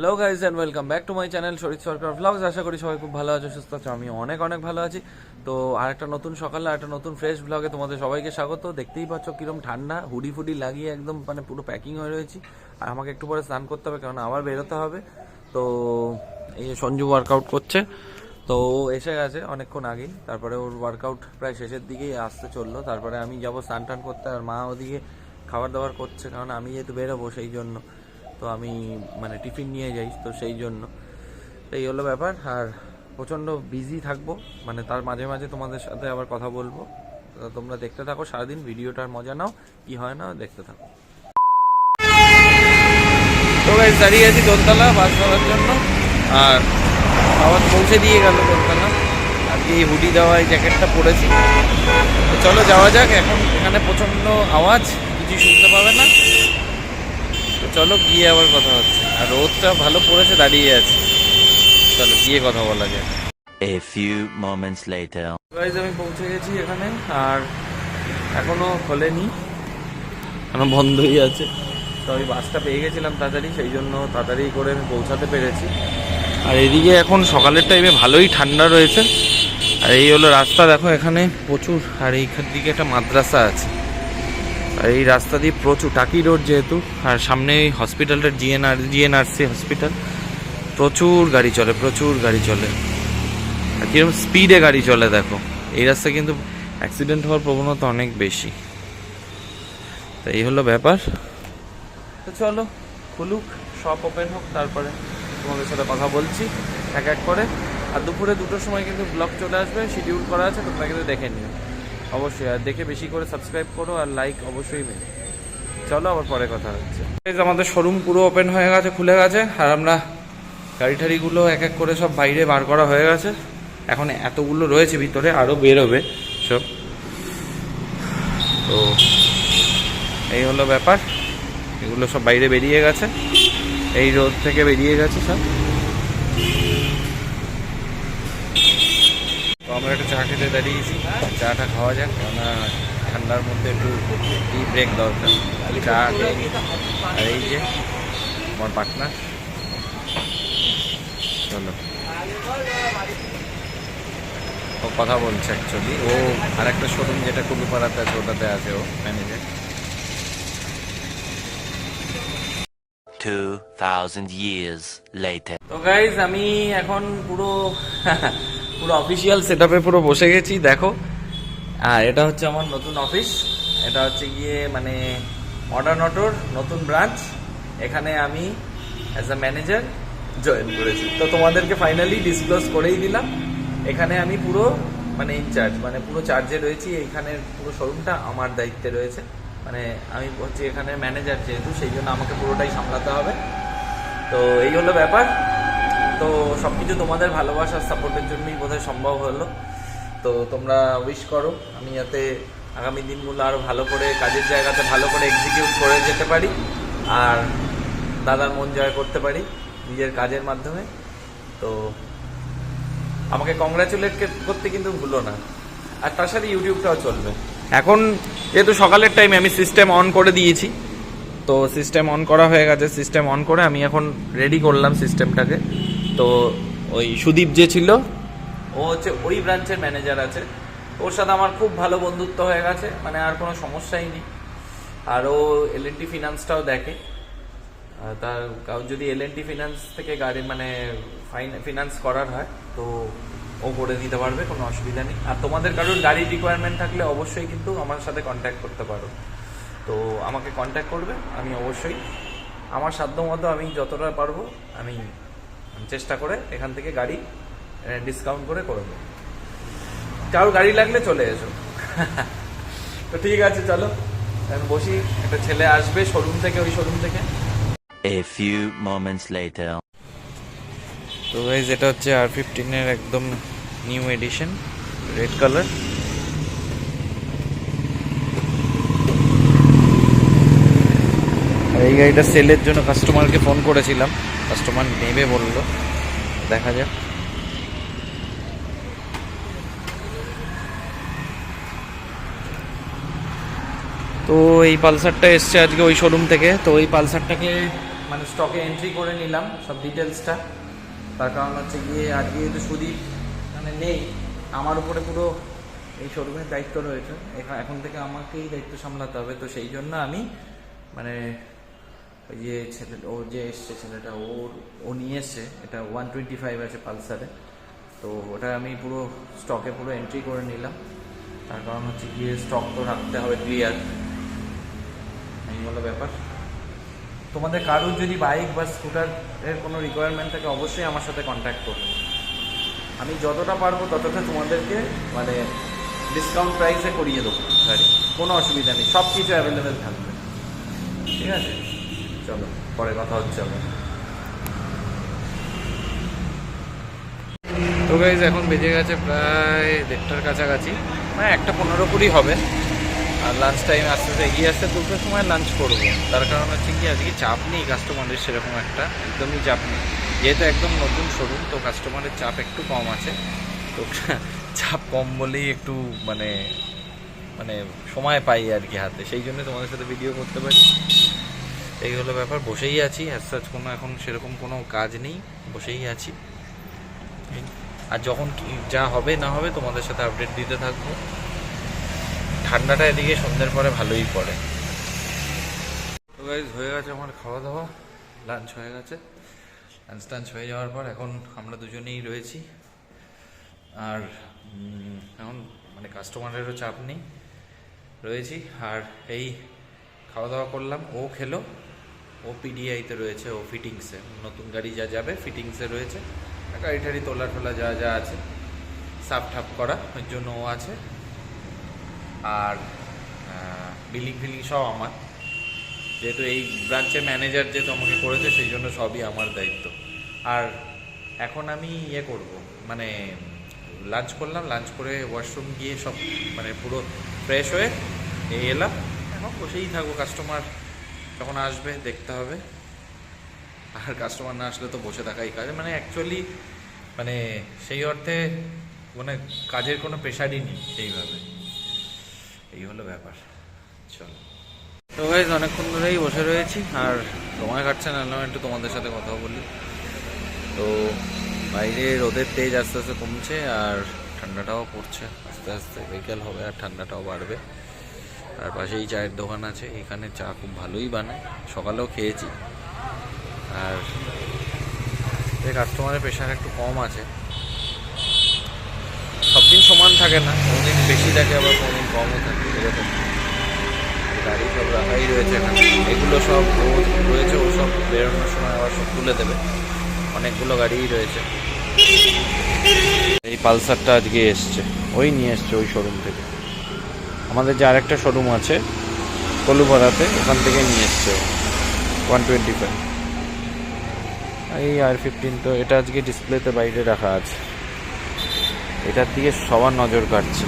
Hello guys and welcome back to my channel শরীর সরকার blogs. আশা করি সবাই খুব ভালো আছো, সুস্থ আছো। আমি অনেক অনেক ভালো আছি। তো আর একটা নতুন সকালে একটা নতুন ফ্রেশ ব্লগে তোমাদের সবাইকে স্বাগত। দেখতেই পাচ্ছ কিরম ঠান্ডা, হুডি ফুডি লাগিয়ে একদম মানে পুরো প্যাকিং হয়ে রয়েছি। আর আমাকে একটু পরে স্নান করতে হবে, কারণ আবার বেরোতে হবে। তো এই সঞ্জু ওয়ার্কআউট করছে, তো ও এসে গেছে অনেকক্ষণ আগেই। তারপরে ওর ওয়ার্কআউট প্রায় শেষের দিকেই আসতে চললো। তারপরে আমি যাবো স্নান টান করতে, আর মা ওদিকে খাবার দাবার করছে, কারণ আমি যেহেতু বেরোবো সেই জন্য। তো আমি মানে টিফিন নিয়ে যাই, তো সেই জন্য এই হলো ব্যাপার। আর প্রচণ্ড বিজি থাকবো, মানে তার মাঝে মাঝে তোমাদের সাথে আবার কথা বলবো। তো তোমরা দেখতে থাকো সারাদিন, ভিডিওটার মজা নাও, কি হয় না দেখতে থাকো। তো গাইস দাঁড়িয়ে আছি দোলতলা বাস ধরার জন্য, আর আবার পৌঁছে দিয়ে গেল দোলতলা। আজকে এই হুডি দেওয়া এই জ্যাকেটটা পরেছি। তো চলো যাওয়া যাক। এখন এখানে প্রচণ্ড আওয়াজ, কিছু শুনতে পাবে না। তো চলো গিয়ে আবার কথা হচ্ছে। আর রোদটা ভালো পড়েছে, দাঁড়িয়ে আছে। চলো গিয়ে কথা বলা যায়। A few moments later. Guys আমি পৌঁছে গেছি এখানে, আর এখনো খোলেনি, এখনো বন্ধই আছে। তো আমি বাসটা পেয়ে গেছিলাম তাড়াতাড়ি, সেই জন্য তাড়াতাড়ি করে আমি পৌঁছাতে পেরেছি। আর এদিকে এখন সকালের টাইমে ভালোই ঠান্ডা রয়েছে। আর এই হলো রাস্তা, দেখো এখানে প্রচুর। আর এইখান দিকে একটা মাদ্রাসা আছে, আর এই রাস্তা দিয়ে প্রচুর, টাকি রোড যেহেতু, আর সামনে এই হসপিটালটা জিএনআরসি হসপিটাল। প্রচুর গাড়ি চলে, প্রচুর গাড়ি চলে। আর কিরকম স্পিডে গাড়ি চলে দেখো। এই রাস্তায় কিন্তু অ্যাক্সিডেন্ট হওয়ার প্রবণতা অনেক বেশি। তো এই হলো ব্যাপার। তো চলো খুলুক, শপ ওপেন হোক, তারপরে তোমাদের সাথে কথা বলছি এক এক করে। আর দুপুরে 2টোর সময় কিন্তু ব্লগ চলে আসবে, শিডিউল করা আছে, তোমরা কিন্তু দেখে নিও অবশ্যই। আর দেখে বেশি করে সাবস্ক্রাইব করো, আর লাইক অবশ্যই মেনে। চলো আবার পরে কথা হচ্ছে। আমাদের শোরুম পুরো ওপেন হয়ে গেছে, খুলে গেছে। আর আমরা গাড়ি ঠাড়িগুলো এক এক করে সব বাইরে বার করা হয়ে গেছে। এখন এতগুলো রয়েছে ভিতরে, আরও বেরোবে সব। তো এই হলো ব্যাপার, এগুলো সব বাইরে বেরিয়ে গেছে, এই রোড থেকে বেরিয়ে গেছে সব। তো আমরা একটা চা খেতে দাঁড়িয়েছি, চাটা খাওয়া যাক, কেননা ঠান্ডার মধ্যে একটু টি ব্রেক দরকার। চা খেয়ে। আর এই যে আমার পার্টনার, চলো। ও কথা বলছে অ্যাকচুয়ালি, ও আর একটা শোরুম যেটা কুলুপাড়াতে আছে ওটাতে আছে ও ম্যানেজার। 2000 years later. তো গাইজ আমি এখন পুরো পুরো অফিসিয়াল সেটআপে পুরো বসে গেছি, দেখো। আর এটা হচ্ছে আমার নতুন অফিস। এটা হচ্ছে গিয়ে মানে মডার্ন অটোর নতুন ব্রাঞ্চ। এখানে আমি অ্যাজ আ ম্যানেজার জয়েন করেছি। তো তোমাদেরকে ফাইনালি ডিসক্লোজ করেই দিলাম। এখানে আমি পুরো মানে ইনচার্জ, মানে পুরো চার্জে রয়েছি। এইখানের পুরো শোরুমটা আমার দায়িত্বে রয়েছে। মানে আমি হচ্ছে এখানে ম্যানেজার যেহেতু, সেই জন্য আমাকে পুরোটাই সামলাতে হবে। তো এই হলো ব্যাপার। তো সব কিছু তোমাদের ভালোবাসার সাপোর্টের জন্যই বোধহয় সম্ভব হলো। তো তোমরা উইশ করো আমি যাতে আগামী দিনগুলো আরও ভালো করে কাজের জায়গাতে ভালো করে এক্সিকিউট করে যেতে পারি, আর দাদার মন জয় করতে পারি নিজের কাজের মাধ্যমে। তো আমাকে কংগ্রাচুলেট করতে কিন্তু ভুলো না। আর তার সাথে ইউটিউবটাও চলবে। এখন যেহেতু সকালের টাইমে আমি সিস্টেম অন করে দিয়েছি, তো সিস্টেম অন করা হয়ে গেছে। সিস্টেম অন করে আমি এখন রেডি করলাম সিস্টেমটাকে। তো ওই সুদীপ যে ছিল, ও হচ্ছে ওই ব্রাঞ্চের ম্যানেজার আছে, ওর সাথে আমার খুব ভালো বন্ধুত্ব হয়ে গেছে, মানে আর কোনো সমস্যাই নেই। আর ও এলএনটি ফিনান্সটাও দেখে। তার যদি এলএনটি ফিনান্স থেকে গাড়ি মানে ফিনান্স করার হয়, তো ও করে দিতে পারবে, কোনো অসুবিধা নেই। আর তোমাদের কারোর গাড়ির রিকোয়ারমেন্ট থাকলে অবশ্যই কিন্তু আমার সাথে কন্ট্যাক্ট করতে পারো। তো আমাকে কন্ট্যাক্ট করবে, আমি অবশ্যই আমার সাধ্যমতো আমি যতটা পারবো আমি চেষ্টা করে এখান থেকে গাড়ি ডিসকাউন্ট করে দেবো। কারো গাড়ি লাগলে চলে এসো। তো ঠিক আছে, চলো এখন বসি। একটা ছেলে আসবে শোরুম থেকে, ওই শোরুম থেকে। A few moments later. তো গাইস এটা হচ্ছে R15 এর একদম নিউ এডিশন, রেড কালার। আর এই গাড়িটা সেলের জন্য কাস্টমারকে ফোন করেছিলাম, কাস্টমার নেবে বললো, দেখা যাক। তো এই পালসারটা এসছে আজকে ওই শোরুম থেকে। তো এই পালসারটাকে মানে স্টকে এন্ট্রি করে নিলাম সব ডিটেলসটা। তার কারণ হচ্ছে গিয়ে আজকে যেহেতু সুদীপ মানে নেই, আমার উপরে পুরো এই শোরুমের দায়িত্ব রয়েছে, এখন থেকে আমাকেই দায়িত্ব সামলাতে হবে। তো সেই জন্য আমি মানে ওই যে ছেলে ওর যে এসছে ছেলেটা ও নিয়ে এসছে, এটা 125 আছে পালসারে, তো ওটা আমি পুরো স্টকে পুরো এন্ট্রি করে নিলাম। তার কারণ হচ্ছে গিয়ে স্টক তো রাখতে হবে ক্লিয়ার, এই হলো ব্যাপার। তোমাদের কারোর যদি বাইক বা স্কুটারের কোনো রিকোয়ারমেন্ট থাকে অবশ্যই আমার সাথে কন্ট্যাক্ট করবে। আমি যতটা পারবো ততটা তোমাদেরকে মানে ডিসকাউন্ট প্রাইসে করিয়ে দেবো গাড়ি, কোনো অসুবিধা নেই, সব কিছু অ্যাভেলেবেল থাকবে। ঠিক আছে, চলো পরে কথা হচ্ছে আবার। তো গাইজ এখন বেজে গেছে প্রায় 1:30টার কাছাকাছি, মানে 1:15 হবে। আর লাঞ্চ টাইম আস্তে আস্তে এগিয়ে আসতে 2টোর সময় লাঞ্চ করবো। তার কারণ হচ্ছে কি আজকে চাপ নেই কাস্টমারের সেরকম একটা, একদমই চাপ নেই, যেহেতু একদম নতুন শোরুম তো কাস্টমারের চাপ একটু কম আছে। তো চাপ কম বলেই একটু মানে মানে সময় পাই আর কি হাতে, সেই জন্য তোমাদের সাথে ভিডিও করতে পারি। এই হলো ব্যাপার, বসেই আছি, অ্যাজ সাচ কোনো এখন সেরকম কোনো কাজ নেই, বসেই আছি। আর যখন যা হবে না হবে তোমাদের সাথে আপডেট দিতে থাকবো। ঠান্ডাটা এদিকে সন্ধ্যের পরে ভালোই পড়ে। তো গাইজ হয়ে গেছে আমার খাওয়া দাওয়া, লাঞ্চ হয়ে গেছে। লাঞ্চ হয়ে যাওয়ার পর এখন আমরা দুজনেই রয়েছি। আর এখন মানে কাস্টমারেরও চাপ নেই, রয়েছি। আর এই খাওয়া দাওয়া করলাম, ও খেলো, ও পিডিআইতে রয়েছে, ও ফিটিংসে, নতুন গাড়ি যা যাবে ফিটিংসে রয়েছে। গাড়ি টাড়ি তোলা টোলা যা যা আছে সাফ ঠাপ করা, ওর জন্য ও আছে। আর বিলিং ফিলিং সব আমার, যেহেতু এই ব্রাঞ্চের ম্যানেজার যেহেতু আমাকে করেছে সেই জন্য সবই আমার দায়িত্ব। আর এখন আমি ইয়ে করব, মানে লাঞ্চ করলাম, লাঞ্চ করে ওয়াশরুম গিয়ে সব মানে পুরো ফ্রেশ হয়ে এলাম। এখন বসেই থাকবো, কাস্টমার যখন আসবে দেখতে হবে। আর কাস্টমার না আসলে তো বসে থাকাই কাজ, মানে অ্যাকচুয়ালি মানে সেই অর্থে মানে কাজের কোনো প্রেশারই নেই সেইভাবে। এই হলো ব্যাপার, চলো। তো গাইজ অনেকক্ষণ ধরেই বসে রয়েছি আর সময় কাটছে না, একটু তোমাদের সাথে কথা বলি। তো বাইরে রোদের তেজ আস্তে আস্তে কমছে আর ঠান্ডাটাও পড়ছে আস্তে আস্তে, বিকেল হবে আর ঠান্ডাটাও বাড়বে। আর পাশেই চায়ের দোকান আছে, এখানে চা খুব ভালোই বানায়, সকালেও খেয়েছি। আর কাস্টমারের প্রেশার একটু কম আছে, সব দিন সমান থাকে না, কোনোদিন বেশি থাকে আবার কোনোদিন কমও থাকে, এরকম। গাড়ি সব রাখাই রয়েছে এখানে, এগুলো সব রয়েছে, ও সব বেরোনোর সময় আবার সব তুলে দেবে। অনেকগুলো গাড়িই রয়েছে। এই পালসারটা আজকে এসছে, ওই নিয়ে এসছে ওই শোরুম থেকে, আমাদের যে আরেকটা শোরুম আছে কলুপাড়াতে, ওখান থেকে নিয়ে এসছে 125। এই R15 তো এটা আজকে ডিসপ্লেতে বাইরে রাখা আছে, এটার দিকে সবার নজর কাটছে।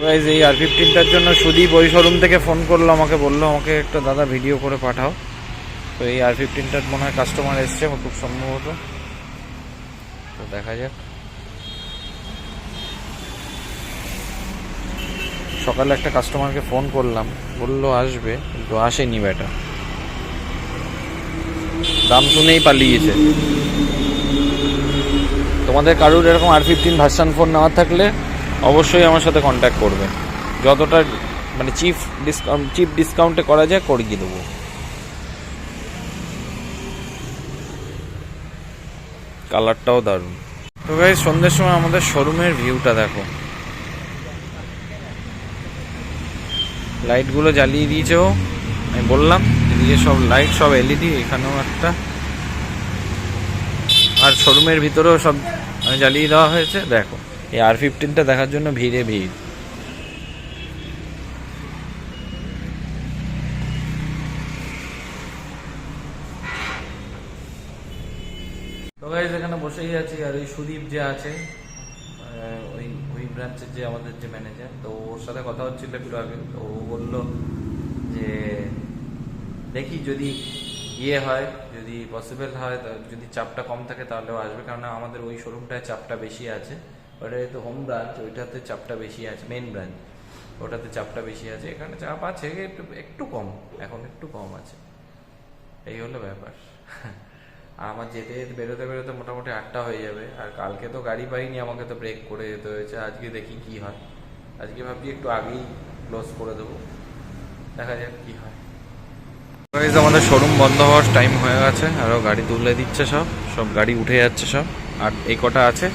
গাইজ এই R15টার জন্য সুদীপ ওই শোরুম থেকে ফোন করলো, আমাকে বললো আমাকে একটা দাদা ভিডিও করে পাঠাও। তো এই R15টার মনে হয় কাস্টমার এসছে খুব সম্ভবত, তো দেখা যাক। সকালে একটা কাস্টমারকে ফোন করলাম, বললো আসবে, কিন্তু আসেনি বেটা, দাম শুনেই পালিয়েছে। তোমাদের কারুর এরকম R15 ভার্সন ফোন নেওয়ার থাকলে অবশ্যই আমার সাথে কন্ট্যাক্ট করবে, যতটা মানে চিপ ডিসকাউন্টে করা যায় করিয়ে দেবো। কালারটাও দারুণ। তো গাইস সন্ধ্যের সময় আমাদের শোরুমের ভিউটা দেখো, লাইটগুলো জ্বালিয়ে দিয়েছে ও, আমি বললাম এদিকে সব লাইট সব এলইডি, এখানেও একটা, আর শোরুমের ভিতরেও সব জ্বালিয়ে দেওয়া হয়েছে। দেখো এই R15টা দেখার জন্য ভিড়ে ভিড়। তো গাইস এখানে বসেই আছি, আর ওই সুদীপ যে আছে ওই ব্রাঞ্চের যে আমাদের যে ম্যানেজার, তো ওর সাথে কথা হচ্ছিল একটু আগে। তো ও বললো যে দেখি যদি ইয়ে হয়, যদি পসিবল হয়, যদি চাপটা কম থাকে তাহলেও আসবে, কারণ আমাদের ওই শোরুমটায় চাপটা বেশি আছে। ওটা তো হোম ব্রাঞ্চ, ওইটাতে চাপটা বেশি আছে, মেন ব্রাঞ্চ ওটাতে চাপটা বেশি আছে। এখানে চাপ আছে একটু কম, এখন একটু কম আছে। এই হলো ব্যাপার। আর আমার যেতে যেতে বেরোতে বেরোতে মোটামুটি 8টা হয়ে যাবে, আর কালকে তো গাড়ি পাইনি, আমাকে তো ব্রেক করে যেতে হয়েছে। আজকে দেখি কি হয়, আজকে ভাবছি একটু আগেই ক্লোজ করে দেবো, দেখা যাক কি হয়। আমাদের শোরুম বন্ধ হওয়ার টাইম হয়ে গেছে, আরও গাড়ি তুলে দিচ্ছে, সব সব গাড়ি উঠে যাচ্ছে সব, আর এই কটা আছে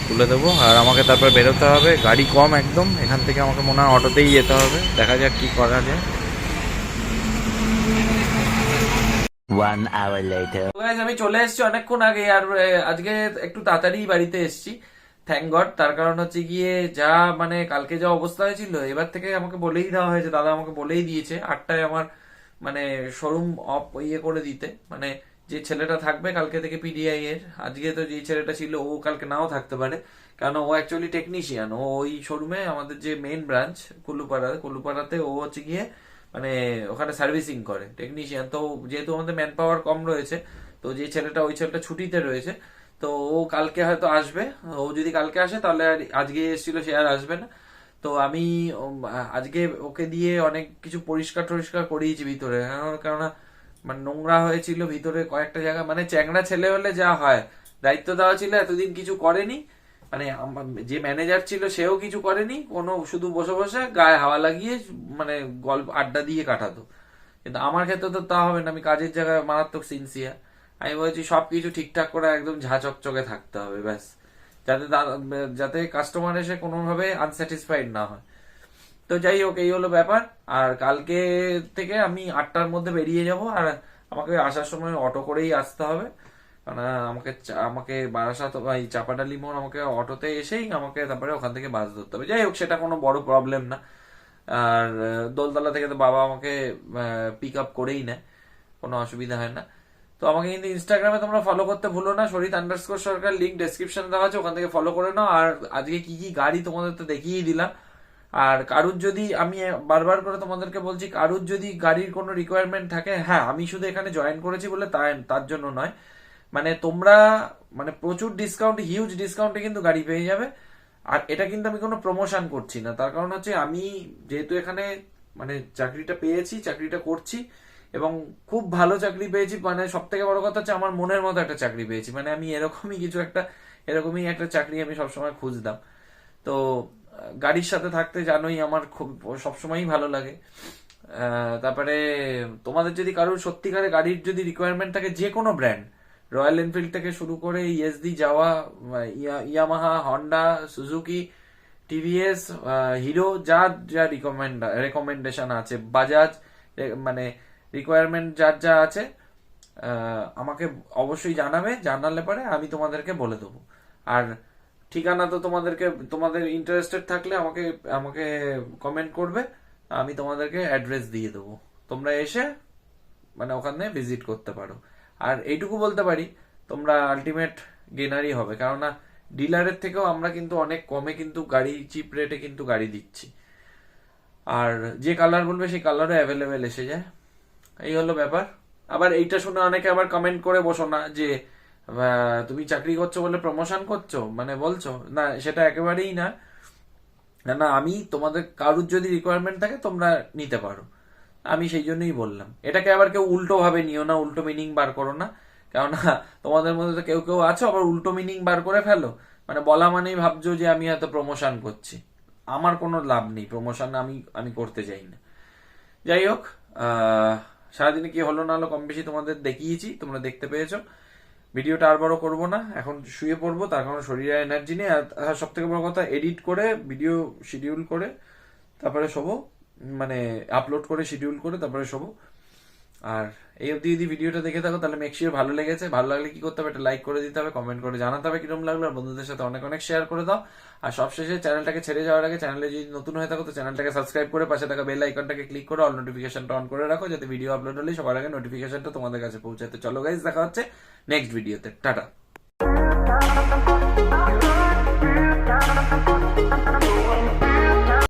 তুলে দেবো। আর আমাকে তারপর বেরোতে হবে, গাড়ি কম একদম, এখান থেকে আমাকে মনে হয় অটোতেই যেতে হবে, দেখা যাক কি করা যায়। 1 hour later. আমি চলে এসেছি অনেকক্ষণ আগে, আর আজকে একটু তাড়াতাড়ি বাড়িতে এসেছি, থ্যাংক গড। তার কারণ হচ্ছে গিয়ে যা মানে কালকে যা অবস্থা হয়েছিল, এবার থেকে আমাকে বলেই দেওয়া হয়েছে, দাদা আমাকে বলেই দিয়েছে 8টায় আমার মানে শোরুম অফ করে দিতে, মানে যে ছেলেটা থাকবে কালকে থেকে পিডিআই এর, আজকে তো যে ছেলেটা ছিল ও কালকে নাও থাকতে পারে, কারণ ও অ্যাকচুয়ালি টেকনিশিয়ান, ও ওই শোরুমে আমাদের যে মেইন ব্রাঞ্চ কুলুপাড়াতে ও হচ্ছে গিয়ে মানে ওখানে সার্ভিসিং করে, টেকনিশিয়ান। তো যেহেতু আমাদের ম্যান পাওয়ার কম রয়েছে, তো যে ছেলেটা ওই ছেলেটা ছুটিতে রয়েছে, তো ও কালকে হয়তো আসবে। ও যদি কালকে আসে তাহলে আর আজকে এসেছিল সে আর আসবে না। তো আমি আজকে ওকে দিয়ে অনেক কিছু পরিষ্কার টরিষ্কার করিয়েছি ভিতরে, কেননা মানে নোংরা হয়েছিল ভিতরে কয়েকটা জায়গা, মানে চ্যাংড়া ছেলে হলে যা হয়, দায়িত্ব দেওয়া ছিল এতদিন কিছু করেনি, মানে যে ম্যানেজার ছিল সেও কিছু করেনি, কোনো শুধু বসে বসে গায়ে হাওয়া লাগিয়ে মানে গল্প আড্ডা দিয়ে কাটাতো। কিন্তু আমার ক্ষেত্রে তো তা হবে না, আমি কাজের জায়গায় মারাত্মক সিনসিয়ার। আমি বলছি সবকিছু ঠিকঠাক করে একদম ঝা চকচকে থাকতে হবে, ব্যাস, যাতে যাতে কাস্টমার এসে কোনোভাবে আনস্যাটিসফাইড না হয়। তো যাই হোক, এই হলো ব্যাপার। আর কালকে থেকে আমি 8টার মধ্যে বেরিয়ে যাব, আর আমাকে আসার সময় অটো করেই আসতে হবে, কারণ আমাকে আমাকে বারাসাত বা এই চাপাডালি মোড় আমাকে অটোতে এসেই আমাকে তারপরে ওখান থেকে বাস ধরতে হবে। যাই হোক, সেটা কোনো বড় প্রবলেম না। আর দোলতলা থেকে তো বাবা আমাকে পিক আপ করেই নেয়, কোনো অসুবিধা হয় না। তো আমাকে কিন্তু ইনস্টাগ্রামে তোমরা ফলো করতে ভুলো না, শরীর_সরকার, লিঙ্ক ডেসক্রিপশনে দেওয়া আছে, ওখান থেকে ফলো করে নাও। আর আজকে কি কি গাড়ি তোমাদের তো দেখিয়েই দিলাম। আর কারুর যদি, আমি বারবার করে তোমাদেরকে বলছি, কারুর যদি গাড়ির কোনো রিকোয়ারমেন্ট থাকে, হ্যাঁ আমি শুধু এখানে জয়েন করেছি বলে তার জন্য নয়, মানে তোমরা মানে প্রচুর ডিসকাউন্ট, হিউজ ডিসকাউন্টে কিন্তু গাড়ি পেয়ে যাবে। আর এটা কিন্তু আমি কোনো প্রমোশন করছি না, তার কারণ হচ্ছে আমি যেহেতু এখানে মানে চাকরিটা পেয়েছি, চাকরিটা করছি, এবং খুব ভালো চাকরি পেয়েছি, মানে সব থেকে বড় কথা হচ্ছে আমার মনের মতো একটা চাকরি পেয়েছি, মানে আমি এরকমই একটা চাকরি আমি সবসময় খুঁজতাম। তো গাড়ির সাথে থাকতে জানোই আমার খুব সবসময়ই ভালো লাগে। তারপরে তোমাদের যদি কারোর সত্যিকারে গাড়ির যদি রিকোয়ারমেন্ট থাকে, যে কোনো ব্র্যান্ড, রয়্যাল এনফিল্ড থেকে শুরু করে ইএসডি, যাওয়া, Yamaha, Honda, Suzuki, TVS, hero, যা যা রেকমেন্ডেশন আছে, বাজাজ, মানে রিকোয়ারমেন্ট যার যা আছে, আমাকে অবশ্যই জানাবে, জানালে পরে আমি তোমাদেরকে বলে দেবো। আর ঠিকানা তো তোমাদের ইন্টারেস্টেড থাকলে আমাকে আমাকে কমেন্ট করবে, আমি তোমাদেরকে অ্যাড্রেস দিয়ে দেবো, তোমরা এসে মানে ওখানে ভিজিট করতে পারো। আর এইটুকু বলতে পারি, তোমরা আলটিমেট গেনারই হবে, কেননা ডিলারের থেকেও আমরা কিন্তু অনেক কমে কিন্তু গাড়ি, চিপ রেটে কিন্তু গাড়ি দিচ্ছি। আর যে কালার বলবে সেই কালারও অ্যাভেলেবেল এসে যায়। এই হলো ব্যাপার। আবার এইটা শুনে অনেকে আবার কমেন্ট করে বসো না যে তুমি চাকরি করছো বলে প্রমোশন করছো, মানে বলছো না, সেটা একেবারেই না। না, আমি তোমাদের কারুর যদি রিকোয়ারমেন্ট থাকে তোমরা নিতে পারো, আমি সেই জন্যই বললাম। এটাকে আবার কেউ উল্টো ভাবে নিও না, উল্টো মিনিং বার করো না, কেননা তোমাদের মধ্যে তো কেউ কেউ আছো আবার উল্টো মিনিং বার করে ফেলো, মানে বলা মানেই ভাবছো যে আমি হয়তো প্রমোশন করছি। আমার কোনো লাভ নেই প্রমোশন, আমি করতে চাই না। যাই হোক, সারাদিনে কি হলো না হলো কম বেশি তোমাদের দেখিয়েছি, তোমরা দেখতে পেয়েছো। ভিডিওটা আর বড় করবো না, এখন শুয়ে পড়বো, তার কারণ শরীরে এনার্জি নেই। আর সব থেকে বড় কথা, এডিট করে ভিডিও শিডিউল করে তারপরে শোবো, মানে আপলোড করে শিডিউল করে তারপরে শোবো। আর এই অবধি যদি ভিডিওটা দেখে থাকো তাহলে মেক শিওর ভালো লেগেছে। ভালো লাগলে কি করতে হবে, একটা লাইক করে দিতে হবে, কমেন্ট করে জানাতে হবে কিরকম লাগলো, আর বন্ধুদের সাথে অনেক অনেক শেয়ার করে দাও। আর সবশেষে চ্যানেলটাকে ছেড়ে যাওয়ার আগে, চ্যানেলে যদি নতুন হয়ে থাকো তো চ্যানেলটাকে সাবস্ক্রাইব করে পাশে থাকা বেল আইকনটাকে ক্লিক করে অল নোটিফিকেশনটা অন করে রাখো, যাতে ভিডিও আপলোড হলে সবার আগে নোটিফিকেশনটা তোমাদের কাছে পৌঁছায়। তো চলো গাইজ, দেখা হচ্ছে নেক্সট ভিডিওতে, টাটা।